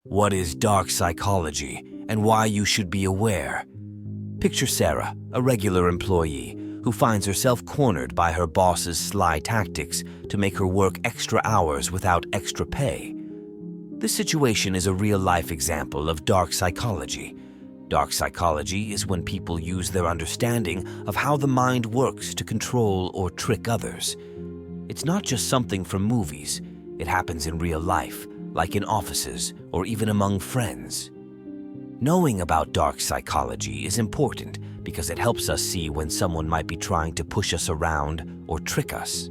What is dark psychology and why you should be aware? Picture Sarah, a regular employee who finds herself cornered by her boss's sly tactics to make her work extra hours without extra pay. This situation is a real-life example of dark psychology. Dark psychology is when people use their understanding of how the mind works to control or trick others. It's not just something from movies. It happens in real life, like in offices or even among friends. Knowing about dark psychology is important because it helps us see when someone might be trying to push us around or trick us.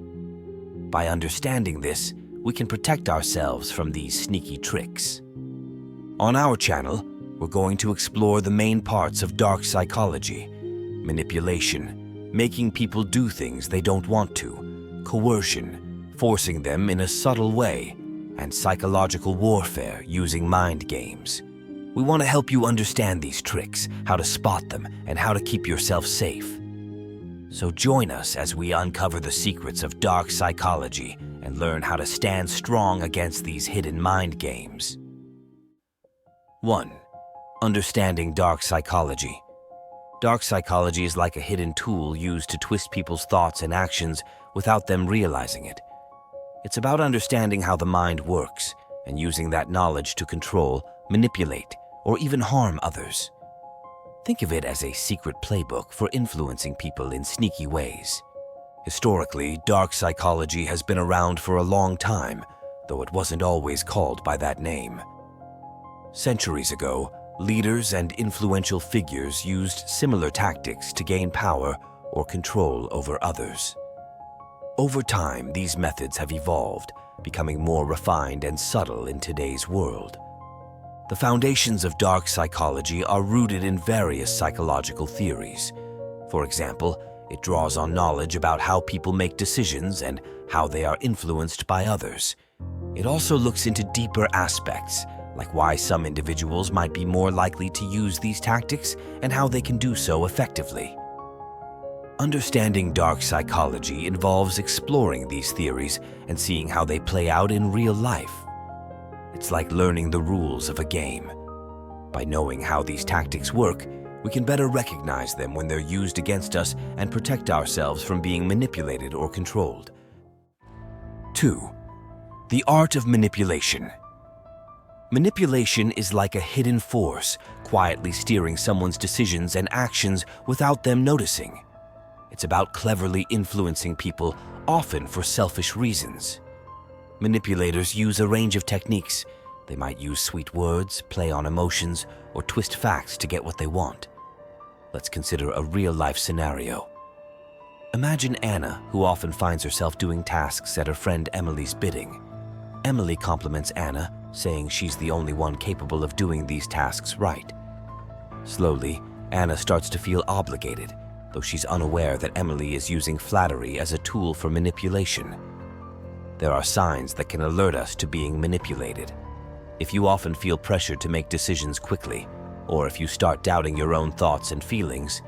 By understanding this, we can protect ourselves from these sneaky tricks. On our channel, we're going to explore the main parts of dark psychology: manipulation, making people do things they don't want to; coercion, forcing them in a subtle way; and psychological warfare using mind games. We want to help you understand these tricks, how to spot them, and how to keep yourself safe. So join us as we uncover the secrets of dark psychology and learn how to stand strong against these hidden mind games. 1. Understanding dark psychology. Dark psychology is like a hidden tool used to twist people's thoughts and actions without them realizing it. It's about understanding how the mind works and using that knowledge to control, manipulate, or even harm others. Think of it as a secret playbook for influencing people in sneaky ways. Historically, dark psychology has been around for a long time, though it wasn't always called by that name. Centuries ago, leaders and influential figures used similar tactics to gain power or control over others. Over time, these methods have evolved, becoming more refined and subtle in today's world. The foundations of dark psychology are rooted in various psychological theories. For example, it draws on knowledge about how people make decisions and how they are influenced by others. It also looks into deeper aspects, like why some individuals might be more likely to use these tactics and how they can do so effectively. Understanding dark psychology involves exploring these theories and seeing how they play out in real life. It's like learning the rules of a game. By knowing how these tactics work, we can better recognize them when they're used against us and protect ourselves from being manipulated or controlled. 2. The art of manipulation. Manipulation is like a hidden force, quietly steering someone's decisions and actions without them noticing. It's about cleverly influencing people, often for selfish reasons. Manipulators use a range of techniques. They might use sweet words, play on emotions, or twist facts to get what they want. Let's consider a real-life scenario. Imagine Anna, who often finds herself doing tasks at her friend Emily's bidding. Emily compliments Anna, saying she's the only one capable of doing these tasks right. Slowly, Anna starts to feel obligated, though she's unaware that Emily is using flattery as a tool for manipulation. There are signs that can alert us to being manipulated. If you often feel pressured to make decisions quickly, or if you start doubting your own thoughts and feelings,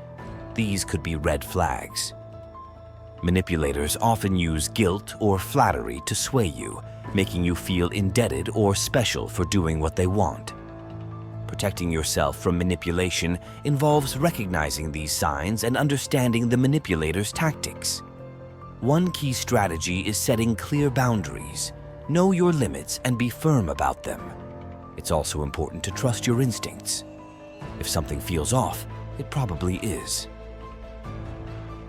these could be red flags. Manipulators often use guilt or flattery to sway you, making you feel indebted or special for doing what they want. Protecting yourself from manipulation involves recognizing these signs and understanding the manipulator's tactics. One key strategy is setting clear boundaries. Know your limits and be firm about them. It's also important to trust your instincts. If something feels off, it probably is.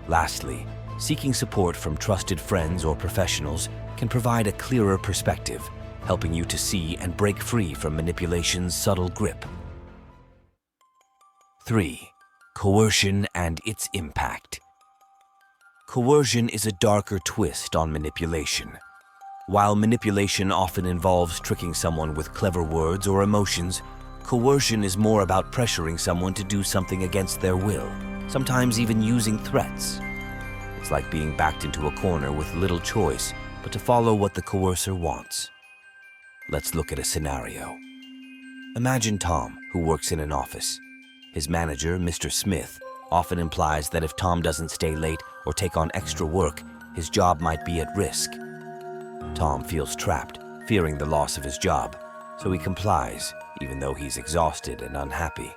Lastly, seeking support from trusted friends or professionals can provide a clearer perspective, helping you to see and break free from manipulation's subtle grip. 3. Coercion and its impact. Coercion is a darker twist on manipulation. While manipulation often involves tricking someone with clever words or emotions, coercion is more about pressuring someone to do something against their will, sometimes even using threats. It's like being backed into a corner with little choice but to follow what the coercer wants. Let's look at a scenario. Imagine Tom, who works in an office. His manager, Mr. Smith, often implies that if Tom doesn't stay late or take on extra work, his job might be at risk. Tom feels trapped, fearing the loss of his job, so he complies, even though he's exhausted and unhappy.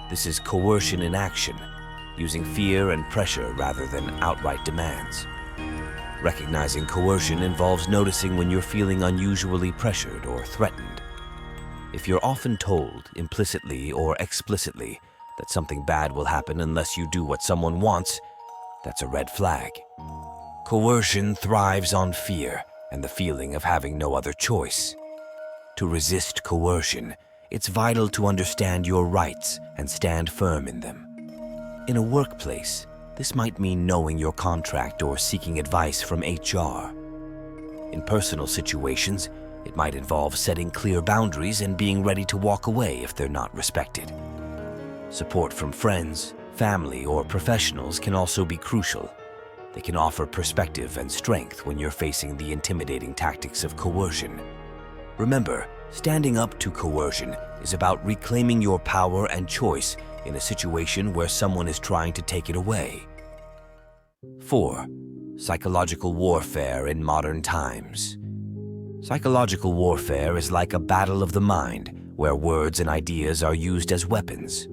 This is coercion in action, using fear and pressure rather than outright demands. Recognizing coercion involves noticing when you're feeling unusually pressured or threatened. If you're often told, implicitly or explicitly, that something bad will happen unless you do what someone wants, that's a red flag. Coercion thrives on fear and the feeling of having no other choice. To resist coercion, it's vital to understand your rights and stand firm in them. In a workplace, this might mean knowing your contract or seeking advice from HR. In personal situations, it might involve setting clear boundaries and being ready to walk away if they're not respected. Support from friends, family, or professionals can also be crucial. They can offer perspective and strength when you're facing the intimidating tactics of coercion. Remember, standing up to coercion is about reclaiming your power and choice in a situation where someone is trying to take it away. 4. Psychological warfare in modern times. Psychological warfare is like a battle of the mind, where words and ideas are used as weapons.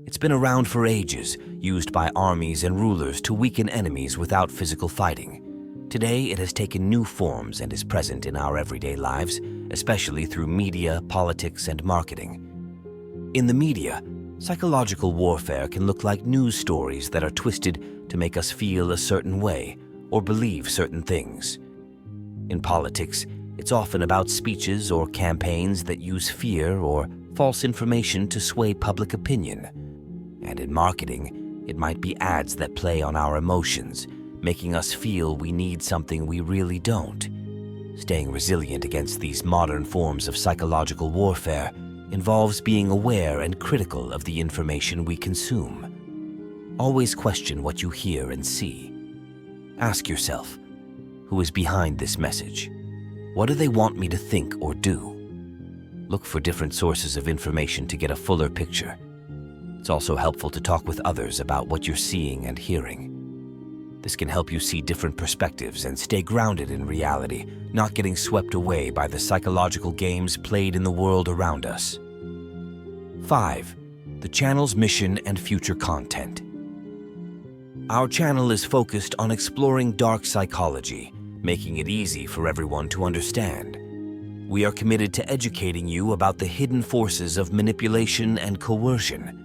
It's been around for ages, used by armies and rulers to weaken enemies without physical fighting. Today, it has taken new forms and is present in our everyday lives, especially through media, politics, and marketing. In the media, psychological warfare can look like news stories that are twisted to make us feel a certain way or believe certain things. In politics, it's often about speeches or campaigns that use fear or false information to sway public opinion. And in marketing, it might be ads that play on our emotions, making us feel we need something we really don't. Staying resilient against these modern forms of psychological warfare involves being aware and critical of the information we consume. Always question what you hear and see. Ask yourself, who is behind this message? What do they want me to think or do? Look for different sources of information to get a fuller picture. It's also helpful to talk with others about what you're seeing and hearing. This can help you see different perspectives and stay grounded in reality, not getting swept away by the psychological games played in the world around us. 5. The channel's mission and future content. Our channel is focused on exploring dark psychology, making it easy for everyone to understand. We are committed to educating you about the hidden forces of manipulation and coercion.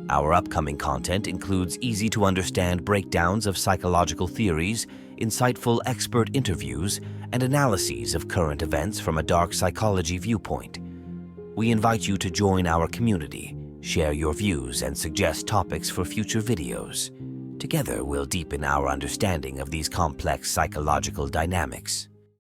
Our upcoming content includes easy-to-understand breakdowns of psychological theories, insightful expert interviews, and analyses of current events from a dark psychology viewpoint. We invite you to join our community, share your views, and suggest topics for future videos. Together, we'll deepen our understanding of these complex psychological dynamics.